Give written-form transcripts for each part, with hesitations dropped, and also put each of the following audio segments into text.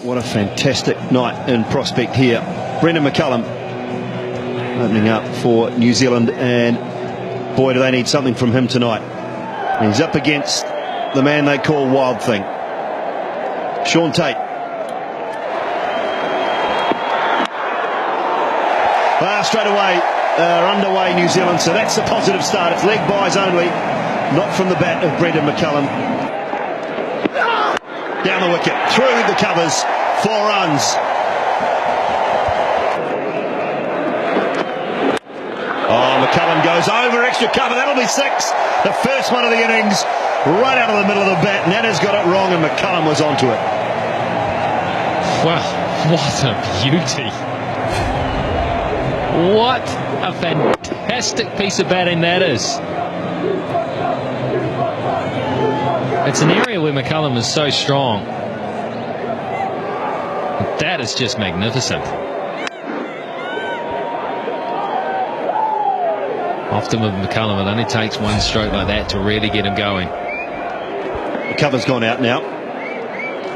What a fantastic night in Prospect here. Brendon McCullum opening up for New Zealand, and boy do they need something from him tonight. And he's up against the man they call Wild Thing, Shaun Tate. Straight away underway New Zealand, so that's a positive start. It's leg byes only, not from the bat of Brendon McCullum. Down the wicket, through the covers, 4 runs. Oh, McCullum goes over extra cover, that'll be 6. The first one of the innings, right out of the middle of the bat. Nana's got it wrong and McCullum was onto it. Wow, what a beauty. What a fantastic piece of batting that is. It's an area where McCullum is so strong. That is just magnificent. Often with McCullum, it only takes one stroke like that to really get him going. The cover's gone out now.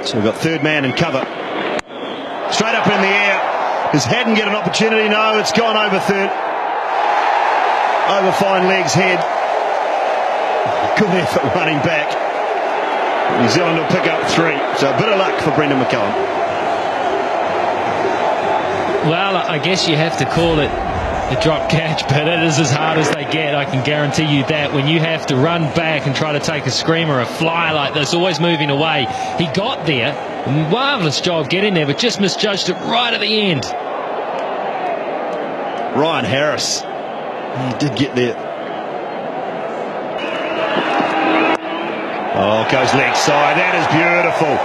So we've got third man in cover. Straight up in the air. Does Haddon get an opportunity? No, it's gone over third. Over fine legs, head. Good effort running back. New Zealand will pick up 3. So a bit of luck for Brendon McCullum. Well, I guess you have to call it a drop catch, but it is as hard as they get. I can guarantee you that. When you have to run back and try to take a screamer, a flyer like this, always moving away. He got there. Marvellous job getting there, but just misjudged it right at the end. Ryan Harris. He did get there. Oh, goes leg side. That is beautiful.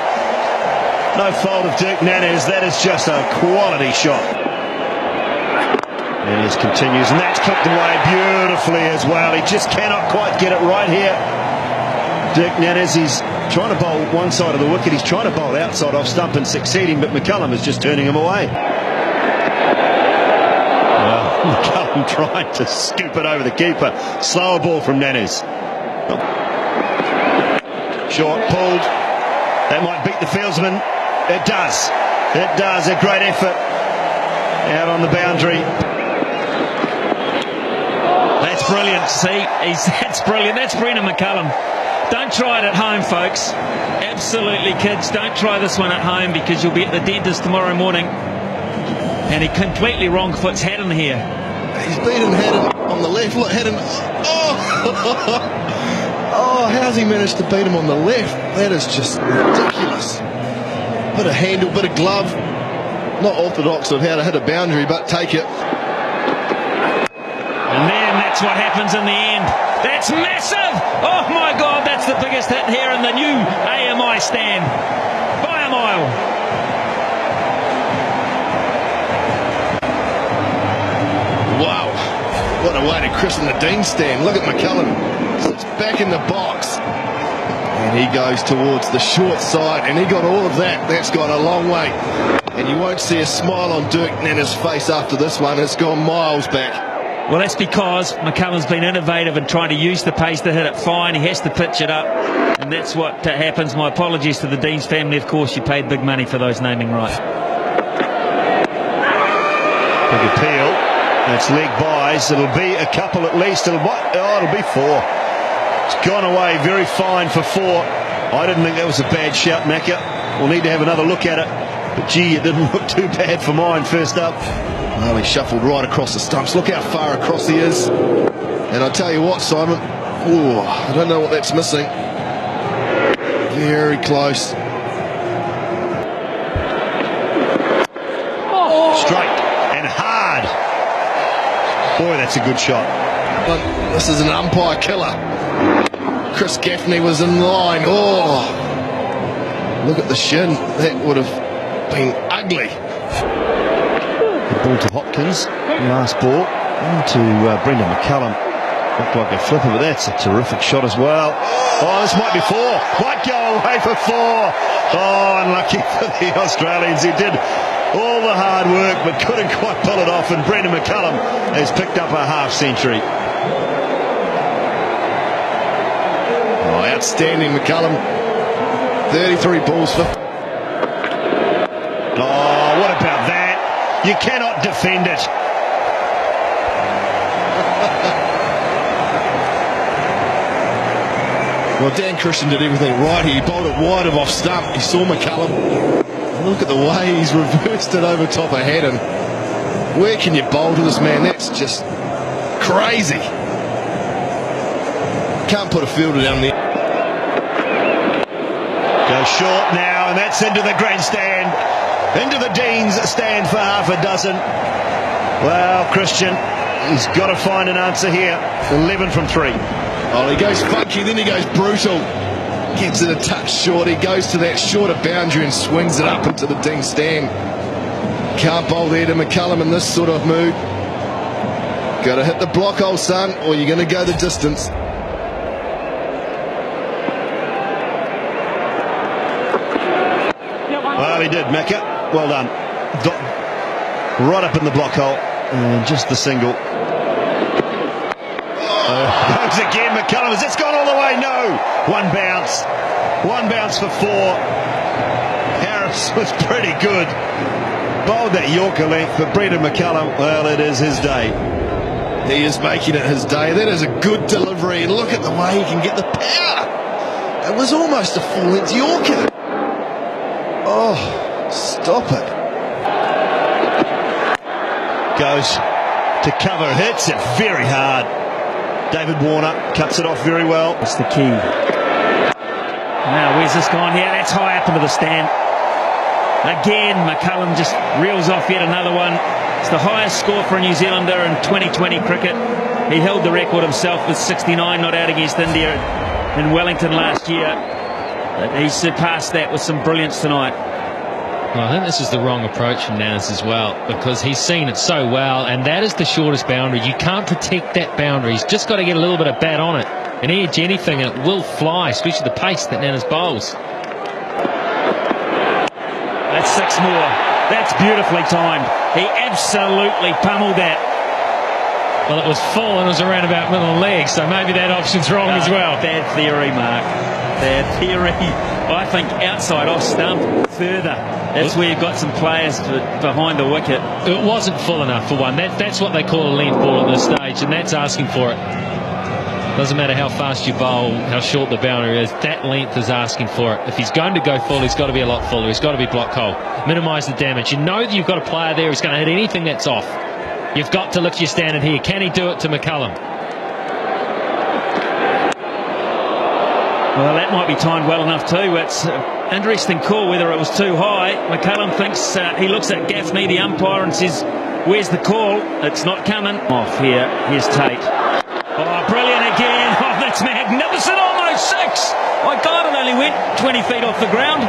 No fault of Dirk Nannes. That is just a quality shot. And he continues, and that's clipped away beautifully as well. He just cannot quite get it right here. Dirk Nannes, he's trying to bowl one side of the wicket. He's trying to bowl outside off stump and succeeding, but McCullum is just turning him away. Well, McCullum trying to scoop it over the keeper. Slower ball from Nannes. Short, pulled. That might beat the fieldsman. It does. It does. A great effort out on the boundary. That's brilliant. See, that's brilliant. That's Brendon McCullum. Don't try it at home, folks. Absolutely, kids. Don't try this one at home because you'll be at the dentist tomorrow morning. And he completely wrong foots Haddon here. He's beaten Haddon on the left. Look, Haddon. Oh! Oh, how's he managed to beat him on the left? That is just ridiculous. Bit of handle, bit of glove. Not orthodox of how to hit a boundary, but take it. And then that's what happens in the end. That's massive! Oh my God, that's the biggest hit here in the new AMI stand. By a mile. Wow. What a way to christen the Dean stand. Look at McCullum. Sits back in the box. And he goes towards the short side, and he got all of that. That's gone a long way. And you won't see a smile on Dirk Nannes' face after this one. It's gone miles back. Well, that's because McCullum's been innovative and trying to use the pace to hit it fine. He has to pitch it up, and that's what happens. My apologies to the Dean's family. Of course, you paid big money for those naming rights. Big appeal. That's leg byes. It'll be a couple at least. It'll be 4. It's gone away very fine for 4. I didn't think that was a bad shout, Macca. We'll need to have another look at it. But gee, it didn't look too bad for mine first up. Well, he shuffled right across the stumps. Look how far across he is. And I tell you what, Simon, I don't know what that's missing. Very close. Straight and hard. Boy, that's a good shot. But this is an umpire killer. Chris Gaffney was in line. Oh, look at the shin. That would have been ugly. The ball to Hopkins. Last ball. Into Brendon McCullum. Looked like a flipper, but that's a terrific shot as well. Oh, this might be 4. Might go away for 4. Oh, unlucky for the Australians. He did all the hard work, but couldn't quite pull it off. And Brendon McCullum has picked up a half-century. Oh, outstanding, McCullum. 33 balls for... Oh, what about that? You cannot defend it. Well, Dan Christian did everything right here. He bowled it wide of off stump. He saw McCullum. Look at the way he's reversed it over top of Haddon. Where can you bowl to this man? That's just crazy. Can't put a fielder down there. Goes short now, and that's into the grandstand. Into the Dean's stand for half a dozen. Well, Christian, he's got to find an answer here. 11 from 3. Oh, he goes funky, then he goes brutal. Gets it a touch short. He goes to that shorter boundary and swings it up into the Dean stand. Can't bowl there to McCullum in this sort of mood. Got to hit the block, old son, or you're going to go the distance. Well, he did, Macca. Well done. Right up in the block hole. And just the single. Goes again, McCullum. Has it gone all the way? No. One bounce. One bounce for 4. Harris was pretty good. Bowled that Yorker length, but Brendon McCullum, well, it is his day. He is making it his day. That is a good delivery. And look at the way he can get the power. It was almost a full-length Yorker. Oh, stop it. Goes to cover, hits it very hard. David Warner cuts it off very well. That's the key. Now, where's this gone here? That's high up into the stand. Again, McCullum just reels off yet another one. It's the highest score for a New Zealander in 2020 cricket. He held the record himself with 69 not out against India in Wellington last year. He surpassed that with some brilliance tonight. Well, I think this is the wrong approach from Nannis as well, because he's seen it so well, and that is the shortest boundary. You can't protect that boundary. He's just got to get a little bit of bat on it and edge anything, and it will fly, especially the pace that Nannis bowls. That's 6 more. That's beautifully timed. He absolutely pummeled that. Well, it was full and it was around about middle leg, so maybe that option's wrong as well. Bad theory, Mark. Bad theory. I think outside off stump further. That's where you've got some players behind the wicket. It wasn't full enough for one. That's what they call a length ball at this stage, and that's asking for it. Doesn't matter how fast you bowl, how short the boundary is, that length is asking for it. If he's going to go full, he's got to be a lot fuller. He's got to be block hole. Minimise the damage. You know that you've got a player there who's going to hit anything that's off. You've got to lift your standard here. Can he do it to McCullum? Well, that might be timed well enough too. It's an interesting call whether it was too high. McCullum thinks, he looks at Gaffney, the umpire, and says, where's the call? It's not coming. Off here. Here's Tate. Oh, brilliant again. Oh, that's magnificent. Almost 6. My God, it only went 20 feet off the ground.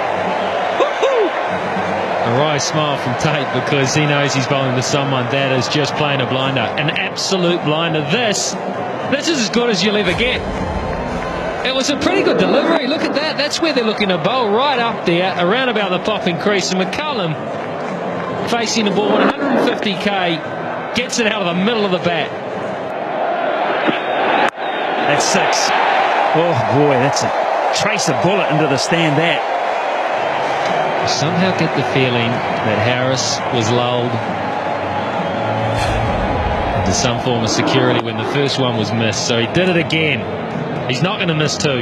Woo-hoo! A wry smile from Tate, because he knows he's bowling to someone that is just playing a blinder. An absolute blinder. This is as good as you'll ever get. It was a pretty good delivery. Look at that. That's where they're looking to bowl, right up there, around about the popping crease. And McCullum, facing the ball at 150k, gets it out of the middle of the bat. That's 6. Oh, boy, that's a trace of bullet into the stand, that. I somehow get the feeling that Harris was lulled into some form of security when the first one was missed. So he did it again. He's not going to miss 2. Oh,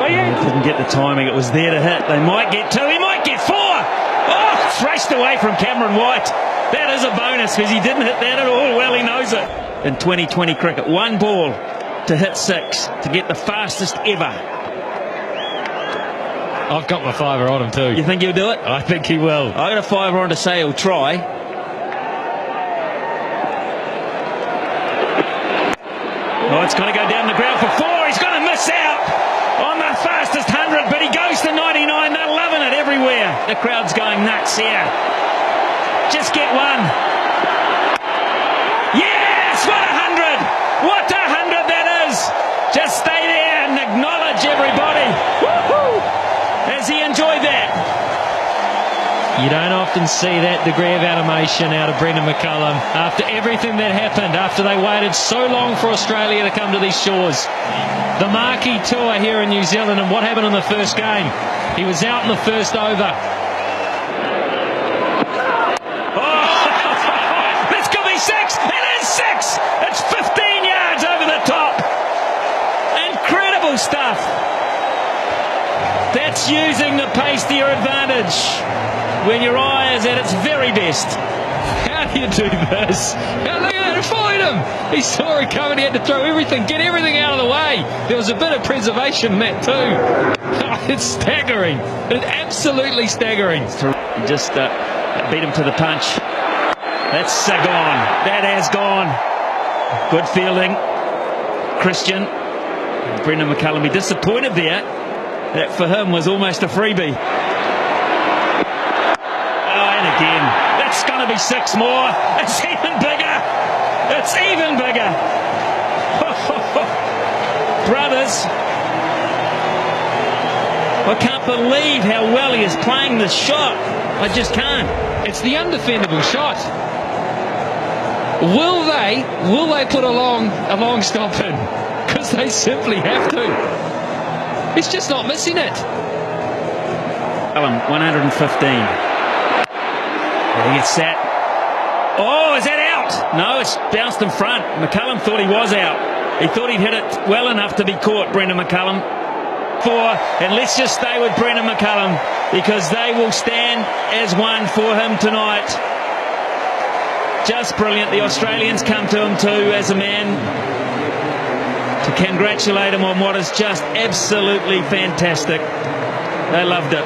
yeah. He couldn't get the timing. It was there to hit. They might get 2. He might get 4. Oh, thrashed away from Cameron White. That is a bonus, because he didn't hit that at all. Well, he knows it. In 2020 cricket, 1 ball to hit 6 to get the fastest ever. I've got my 5er on him too. You think he'll do it? I think he will. I got a 5er on to say he'll try. Oh, it's going to go down the ground for 4. He's going to miss out on the fastest 100, but he goes to 99. They're loving it everywhere. The crowd's going nuts here. Just get 1. Yes, what a 100! What a 100 that is! Just stay there and acknowledge everybody. Woo-hoo! Has he enjoyed that? You don't often see that degree of animation out of Brendon McCullum after everything that happened, after they waited so long for Australia to come to these shores. The marquee tour here in New Zealand, and what happened in the first game? He was out in the first over. be 6. It is 6. It's 15 yards over the top. Incredible stuff. That's using the pace to your advantage when your eye is at its very best. How do you do this? Now look at it, followed him. He saw it coming, he had to throw everything, get everything out of the way. There was a bit of preservation in that too. It's staggering. It's absolutely staggering. Just beat him to the punch. That's gone. That has gone. Good fielding. Christian. Brendon McCullum be disappointed there. That for him was almost a freebie. Oh, and again. That's going to be 6 more. It's even bigger. It's even bigger. Brothers. I can't believe how well he is playing this shot. I just can't. It's the undefendable shot. Will they put a long stop in? Because they simply have to. He's just not missing it. 115. He gets that. Oh, is that out? No, it's bounced in front. McCullum thought he was out. He thought he'd hit it well enough to be caught, Brendon McCullum. And let's just stay with Brendon McCullum because they will stand as one for him tonight. Just brilliant. The Australians come to him too as a man to congratulate him on what is just absolutely fantastic. They loved it.